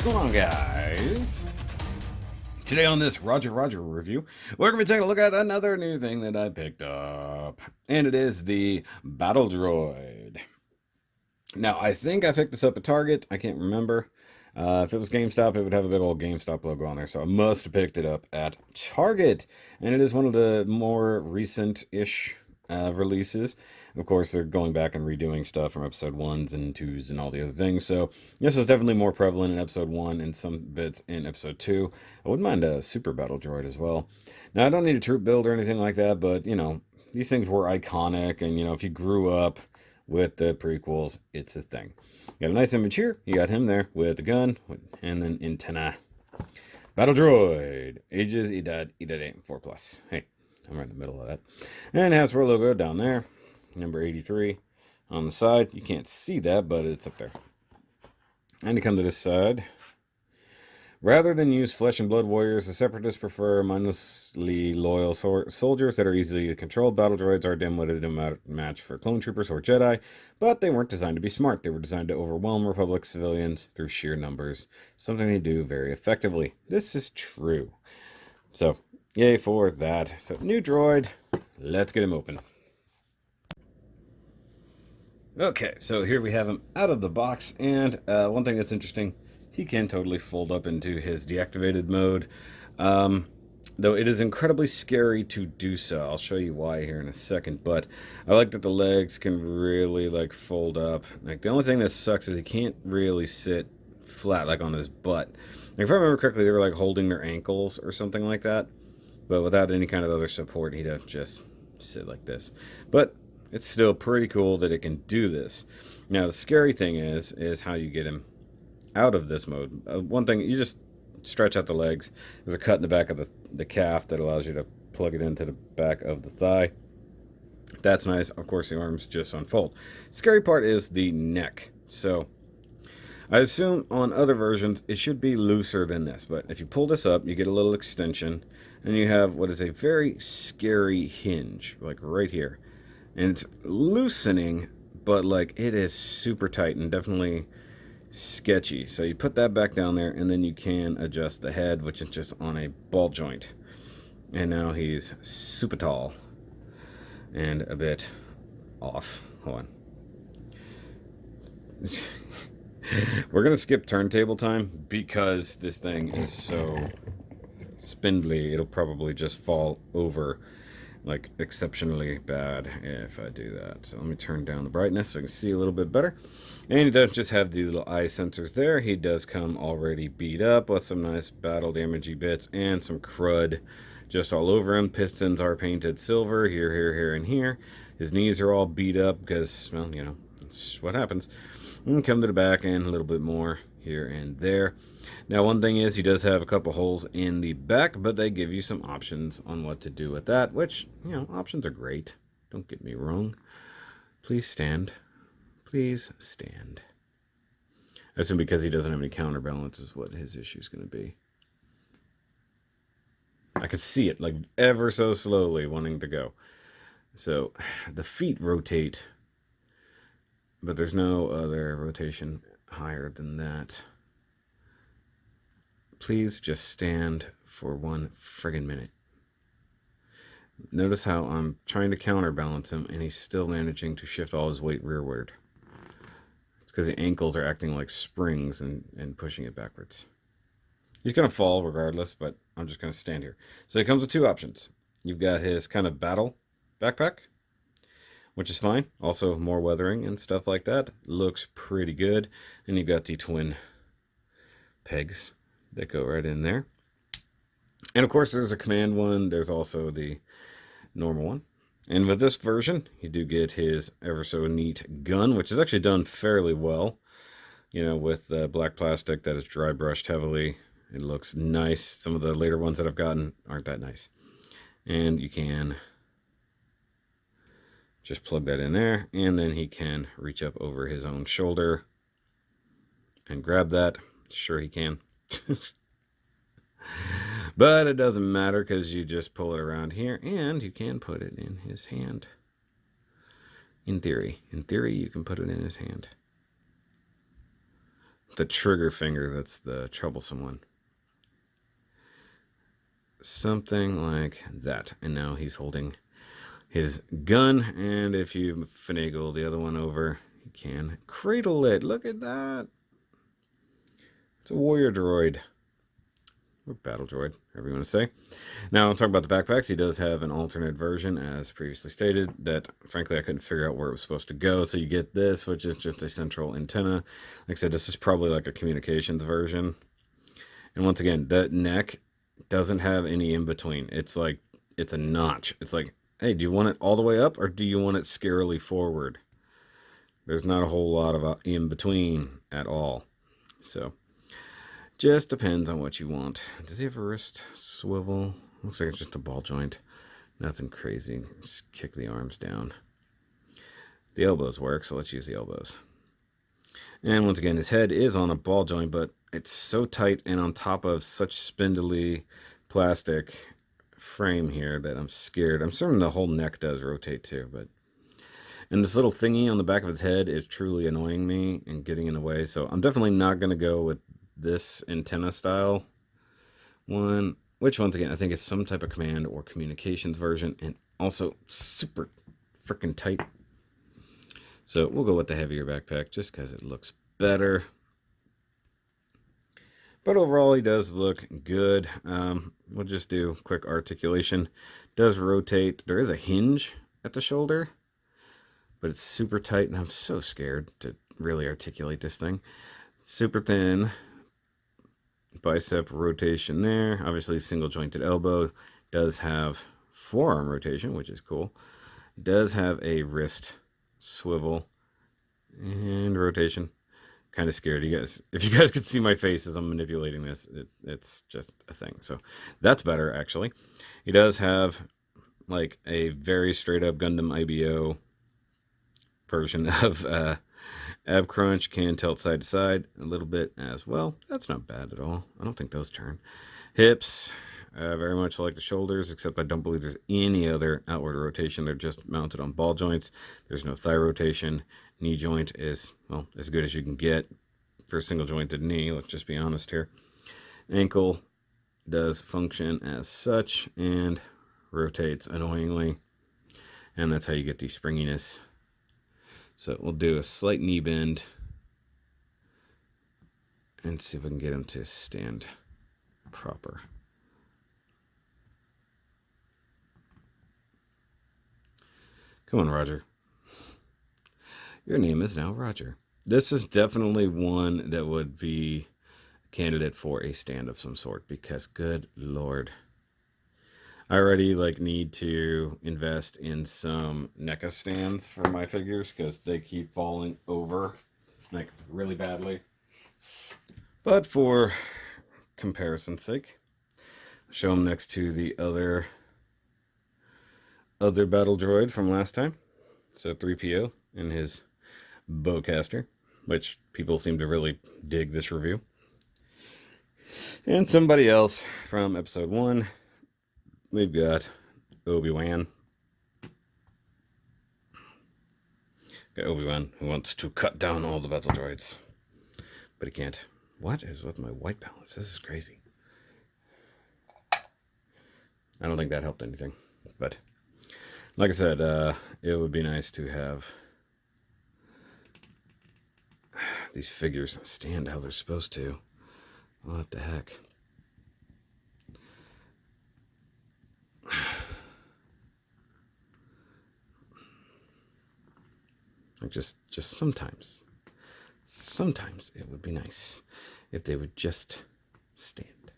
going on, guys? Today on this Roger review, we're going to be taking a look at another new thing that I picked up, and it is the Battle Droid. Now, I think I picked this up at Target. I can't remember. If it was GameStop, it would have a big old GameStop logo on there, so I must have picked it up at Target. And it is one of the more recent-ish releases. Of course, they're going back and redoing stuff from episode 1s and 2s and all the other things, so this was definitely more prevalent in episode 1 and some bits in episode 2. I wouldn't mind a Super Battle Droid as well. Now, I don't need a troop build or anything like that, but, you know, these things were iconic, and, you know, if you grew up with the prequels, it's a thing. You got a nice image here. You got him there with the gun and then antenna. Battle Droid. Ages, Edad, 4+. Hey, I'm right in the middle of that. And Hasbro logo down there. Number 83 on the side. You can't see that, but it's up there. And you come to this side. Rather than use flesh and blood warriors, the Separatists prefer mindlessly loyal soldiers that are easily controlled. Battle droids are a dim-witted match for clone troopers or Jedi, but they weren't designed to be smart. They were designed to overwhelm Republic civilians through sheer numbers, something they do very effectively. This is true. So, yay for that. So, new droid. Let's get him open. Okay, so here we have him out of the box, and one thing that's interesting, he can totally fold up into his deactivated mode, though it is incredibly scary to do so. I'll show you why here in a second, but I like that the legs can really, like, fold up. Like, the only thing that sucks is he can't really sit flat, like, on his butt. Like, if I remember correctly, they were, like, holding their ankles or something like that, but without any kind of other support, he'd just sit like this. But it's still pretty cool that it can do this. Now, the scary thing is how you get him out of this mode. One thing, you just stretch out the legs. There's a cut in the back of the calf that allows you to plug it into the back of the thigh. That's nice. Of course, the arms just unfold. Scary part is the neck. So I assume on other versions it should be looser than this, but if you pull this up, you get a little extension, and you have what is a very scary hinge, like right here. And it's loosening, but like it is super tight and definitely sketchy. So you put that back down there, and then you can adjust the head, which is just on a ball joint. And now he's super tall and a bit off. Hold on. We're gonna skip turntable time because this thing is so spindly. It'll probably just fall over like exceptionally bad if I do that. So let me turn down the brightness so I can see a little bit better. And he does just have these little eye sensors there. He does come already beat up with some nice battle damagey bits and some crud just all over him. Pistons are painted silver here, and here. His knees are all beat up because, well, you know, that's what happens. And come to the back and a little bit more here and there. Now, one thing is he does have a couple holes in the back, but they give you some options on what to do with that, which, you know, options are great. Don't get me wrong. Please stand. Please stand. I assume because he doesn't have any counterbalance is what his issue is going to be. I could see it, like, ever so slowly wanting to go. So, the feet rotate, but there's no other rotation higher than that. Please just stand for one friggin' minute. Notice how I'm trying to counterbalance him, and he's still managing to shift all his weight rearward. It's because the ankles are acting like springs and pushing it backwards. He's going to fall regardless, but I'm just going to stand here. So he comes with two options. You've got his kind of battle backpack, which is fine. Also more weathering and stuff like that. Looks pretty good. And you've got the twin pegs that go right in there. And of course there's a command one. There's also the normal one. And with this version, you do get his ever so neat gun, which is actually done fairly well. You know, with black plastic that is dry brushed heavily. It looks nice. Some of the later ones that I've gotten aren't that nice. And you can just plug that in there, and then he can reach up over his own shoulder and grab that. Sure he can. But it doesn't matter because you just pull it around here, and you can put it in his hand. In theory, you can put it in his hand. the trigger finger that's the troublesome one. Something like that. And now he's holding his gun, and if you finagle the other one over, you can cradle it. Look at that. It's a warrior droid. Or battle droid, however you want to say. Now, I'll talk about the backpacks. He does have an alternate version, as previously stated, that, frankly, I couldn't figure out where it was supposed to go. So you get this, which is just a central antenna. Like I said, this is probably like a communications version. And once again, that neck doesn't have any in-between. It's like, it's a notch. It's like, hey, do you want it all the way up, or do you want it scarily forward? There's not a whole lot of in-between at all. So just depends on what you want. Does he have a wrist swivel? Looks like it's just a ball joint. Nothing crazy. Just kick the arms down. The elbows work, so let's use the elbows. And once again, his head is on a ball joint, but it's so tight and on top of such spindly plastic frame here that I'm scared. I'm certain the whole neck does rotate too, but... And this little thingy on the back of his head is truly annoying me and getting in the way, so I'm definitely not going to go with this antenna style one, which once again I think is some type of command or communications version, and also super freaking tight. So we'll go with the heavier backpack just because it looks better. But overall he does look good. We'll just do quick articulation. Does rotate. There is a hinge at the shoulder, but it's super tight, and I'm so scared to really articulate this thing. Super thin bicep rotation there. Obviously single jointed elbow. Does have forearm rotation, which is cool. Does have a wrist swivel and rotation. Kind of scared, you guys. If you guys could see my face as I'm manipulating this, it's just a thing. So that's better, actually. He does have like a very straight up Gundam IBO version of ab crunch. Can tilt side to side a little bit as well. That's not bad at all. I don't think those turn. Hips, very much like the shoulders, except I don't believe there's any other outward rotation. They're just mounted on ball joints. There's no thigh rotation. Knee joint is, well, as good as you can get for a single jointed knee. Let's just be honest here. Ankle does function as such and rotates annoyingly. And that's how you get the springiness. So we'll do a slight knee bend and see if we can get him to stand proper. Come on, Roger. Your name is now Roger. This is definitely one that would be a candidate for a stand of some sort, because good Lord. I already need to invest in some NECA stands for my figures because they keep falling over really badly. But for comparison's sake, show them next to the other battle droid from last time. So 3PO and his bowcaster, which people seem to really dig this review. And somebody else from episode 1. We've got Obi-Wan. Got Obi-Wan who wants to cut down all the battle droids, but he can't. What is with my white balance? This is crazy. I don't think that helped anything, but like I said, it would be nice to have these figures stand how they're supposed to. What the heck? Just sometimes it would be nice if they would just stand.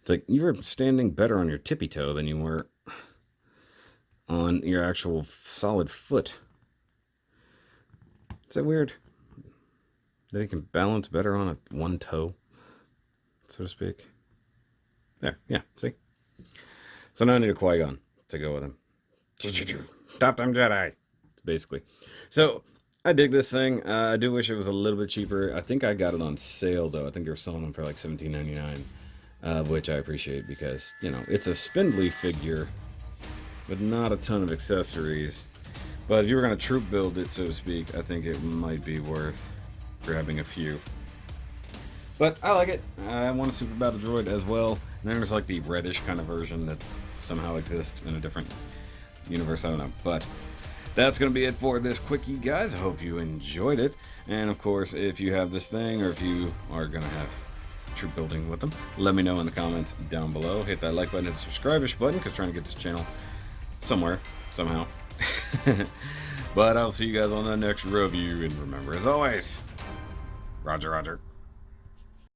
It's like you were standing better on your tippy toe than you were on your actual solid foot. Is that weird? That he can balance better on one toe, so to speak. There, yeah, see? So now I need a Qui-Gon to go with him. Stop them Jedi, basically. So I dig this thing. I do wish it was a little bit cheaper. I think I got it on sale, though. I think they were selling them for like $17.99, which I appreciate because, you know, it's a spindly figure. but not a ton of accessories. But if you were going to troop build it, so to speak, I think it might be worth grabbing a few. But I like it. I want a Super Battle Droid as well. And then there's like the reddish kind of version that somehow exists in a different universe. I don't know. But that's going to be it for this quickie, guys. I hope you enjoyed it. And of course, if you have this thing, or if you are going to have troop building with them, let me know in the comments down below. Hit that like button, hit the subscribe-ish button, because trying to get this channel somewhere, somehow. But I'll see you guys on the next review, and remember, as always, Roger, Roger.